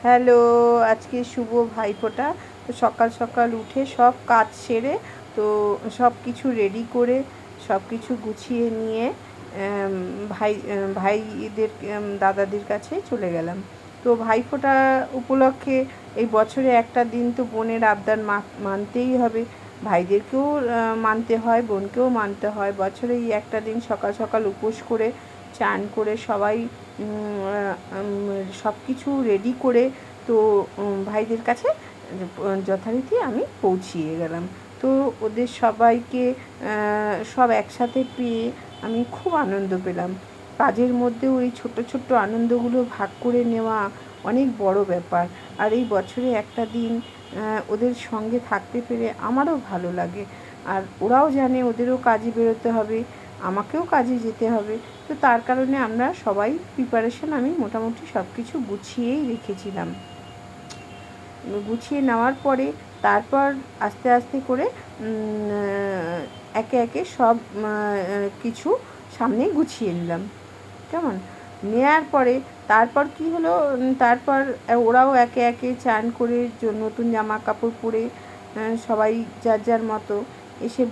Hello, আজকে শুভ ভাইফোঁটা। তো সকাল সকাল উঠে সব কাজ সেরে তো সব কিছু রেডি করে সব কিছু গুছিয়ে নিয়ে ভাইদের দাদাদের কাছে চলে গেলাম। তো ভাইফোঁটা উপলক্ষে এই বছরে একটা দিন তো বোনের আবদার মানতেই হবে, ভাইদেরকেও মানতে হয়, বোনকেও মানতে হয়। বছরে এই একটা দিন সকাল সকাল উপোস করে চান করে সবাই সব কিছু রেডি করে তো ভাইদের কাছে যথারীতি আমি পৌঁছিয়ে গেলাম। তো ওদের সবাইকে সব একসাথে পেয়ে আমি খুব আনন্দ পেলাম। কাজের মধ্যেও এই ছোট্ট ছোট্ট আনন্দগুলো ভাগ করে নেওয়া অনেক বড় ব্যাপার। আর এই বছরে একটা দিন ওদের সঙ্গে থাকতে পেরে আমারও ভালো লাগে। আর ওরাও জানে ওদেরও কাজে বেরোতে হবে, আমাকেও কাজে যেতে হবে। তো তার কারণে আমরা সবাই প্রিপারেশন আমি মোটামুটি সব কিছু গুছিয়েই রেখেছিলাম। গুছিয়ে নেওয়ার পরে তারপর আস্তে আস্তে করে একে একে সব কিছু সামনে গুছিয়ে নিলাম। কেমন নেয়ার পরে তারপর কি হলো, তারপর ওরাও একে একে চান করে নতুন জামা কাপড় পরে সবাই যার যার মতো এসে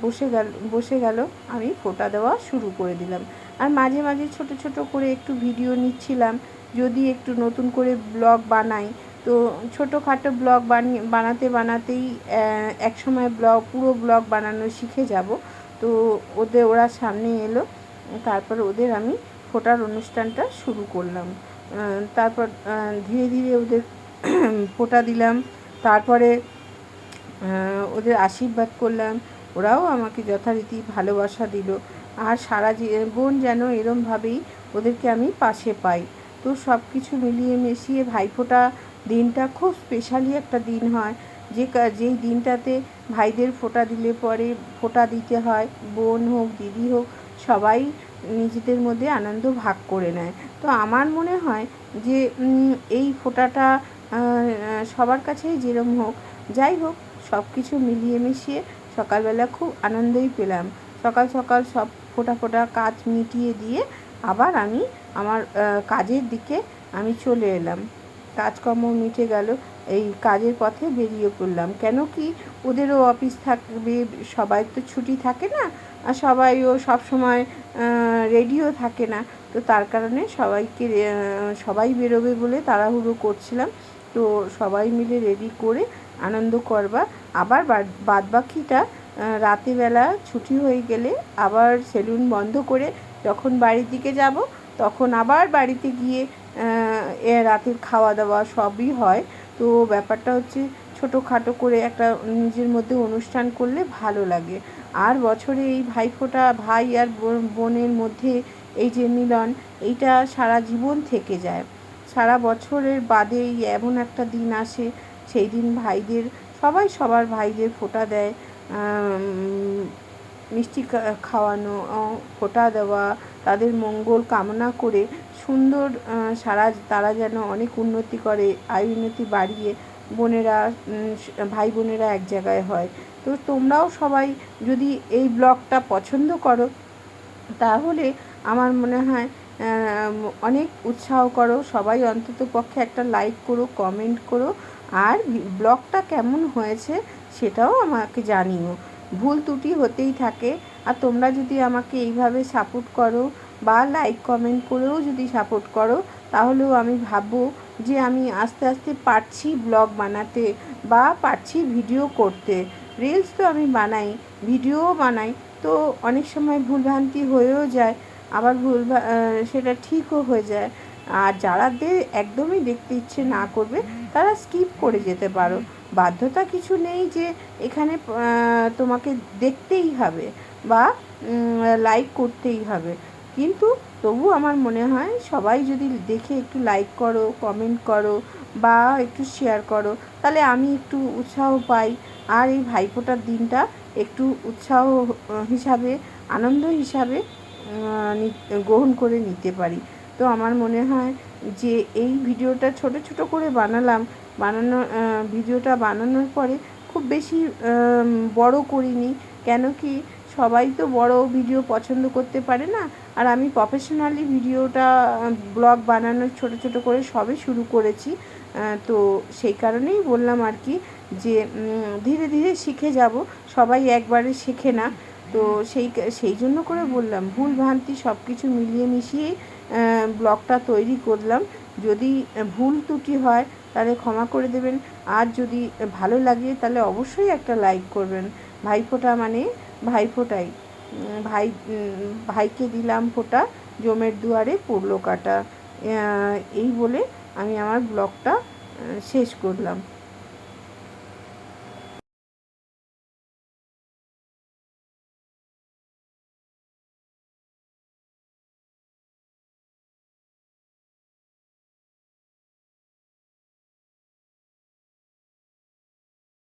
বসে গেল। আমি ফোঁটা দেওয়া শুরু করে দিলাম। আর মাঝে মাঝে ছোট ছোট করে একটু ভিডিও নিচ্ছিলাম, যদি একটু নতুন করে ব্লগ বানাই। তো ছোটোখাটো ব্লগ বানাতে বানাতেই একসময় পুরো ব্লগ বানানো শিখে যাব। তো ওরা সামনে এলো, তারপর ওদের আমি ফোঁটার অনুষ্ঠানটা শুরু করলাম। তারপর ধীরে ধীরে ওদের ফোঁটা দিলাম, তারপরে ওদের আশীর্বাদ করলাম। ওরাও আমাকে যথারীতি ভালোবাসা দিল। আর সারা জীবন যেন এরমভাবেই ওদেরকে আমি পাশে পাই। তো সব কিছু মিলিয়ে মিশিয়ে ভাইফোঁটা দিনটা খুব স্পেশালি একটা দিন হয়। যেই দিনটাতে ভাইদের ফোঁটা দিলে পরে ফোঁটা দিতে হয়, বোন হোক দিদি হোক সবাই নিজেদের মধ্যে আনন্দ ভাগ করে নেয়। তো আমার মনে হয় যে এই ফোঁটাটা সবার কাছেই যেরম হোক, যাই হোক, সব কিছু মিলিয়ে মিশিয়ে সকালবেলা খুব আনন্দই পেলাম। সকাল সকাল সব ফোঁটা কাজ মিটিয়ে দিয়ে আবার আমি আমার কাজের দিকে আমি চলে এলাম। কাজকর্ম মিটে গেল, এই কাজের পথে বেরিয়ে পড়লাম। কেন কি ওদেরও অফিস থাকবে, সবাই তো ছুটি থাকে না, আর সবাইও সব সময় রেডিও থাকে না। তো তার কারণে সবাই বেরোবে বলে তাড়াহুড়ো করছিলাম। তো সবাই মিলে রেডি করে আনন্দ করবা। আবার বাদবাকিটা রাতেরবেলা ছুটি হয়ে গেলে আবার সেলুন বন্ধ করে যখন বাড়ির দিকে যাব, তখন আবার বাড়িতে গিয়ে রাতের খাওয়া দাওয়া সবই হয়। তো ব্যাপারটা হচ্ছে ছোটোখাটো করে একটা নিজের মধ্যে অনুষ্ঠান করলে ভালো লাগে। আর বছরে এই ভাইফোঁটা, ভাই আর বোনের মধ্যে এই যে মিলন, এইটা সারা জীবন থেকে যায়। সারা বছরের বাদে এমন একটা দিন আসে, সেই দিন ভাইদের সবাই সবার ভাইদের ফোঁটা দেয়। মিষ্টি খাওয়ানো, ফোঁটা দেওয়া, তাদের মঙ্গল কামনা করে সুন্দর তারা যেন অনেক উন্নতি করে, আয় উন্নতি বাড়িয়ে ভাই বোনেরা এক জায়গায় হয়। তো তোমরাও সবাই যদি এই ব্লগটা পছন্দ করো, তাহলে আমার মনে হয় অনেক উৎসাহ করো, সবাই অন্তত পক্ষে একটা লাইক করো, কমেন্ট করো, আর ব্লগটা কেমন হয়েছে সেটাও আমাকে জানিও। ভুল ত্রুটি হতেই থাকে, আর তোমরা যদি আমাকে এইভাবে সাপোর্ট করো বা লাইক কমেন্ট করেও যদি সাপোর্ট করো, তাহলেও আমি ভাববো যে আমি আস্তে আস্তে পারছি ব্লগ বানাতে বা পারছি ভিডিও করতে। রিলস তো আমি বানাই, ভিডিওও বানাই। তো অনেক সময় ভুলভ্রান্তি হয়েও যায়, আবার সেটা ঠিকও হয়ে যায়। আর যারাদের একদমই দেখতে ইচ্ছে না করবে, তারা স্কিপ করে যেতে পারো। বাধ্যতা কিছু নেই যে এখানে তোমাকে দেখতেই হবে বা লাইক করতেই হবে। কিন্তু তবু আমার মনে হয় সবাই যদি দেখে একটু লাইক করো, কমেন্ট করো বা একটু শেয়ার করো, তাহলে আমি একটু উৎসাহ পাই। আর এই ভাইফোঁটার দিনটা একটু উৎসাহ হিসাবে, আনন্দ হিসাবে গ্রহণ করে নিতে পারি। তো আমার মনে হয় যে এই ভিডিওটা ছোট ছোট করে ভিডিওটা বানানোর পরে খুব বেশি বড় করিনি। কেন কি সবাই তো বড় ভিডিও পছন্দ করতে পারে না। আর আমি প্রফেশনালি ভিডিওটা ব্লগ বানানো ছোট ছোট করে সবে শুরু করেছি। তো সেই কারণেই বললাম আর কি যে ধীরে ধীরে শিখে যাব, সবাই একবারে শেখে না। তো সেই জন্য করে বললাম, ভুল ভ্রান্তি সব কিছু মিলিয়ে মিশিয়েই ব্লগটা তৈরি করলাম। যদি ভুল ত্রুটি হয় তাহলে ক্ষমা করে দেবেন, আর যদি ভালো লাগে তাহলে অবশ্যই একটা লাইক করবেন। ভাইফোঁটা মানে ভাইফোঁটাই, ভাই ভাইকে দিলাম ফোঁটা, জমের দুয়ারে পড়লো কাঁটা। এই বলে আমি আমার ব্লগটা শেষ করলাম।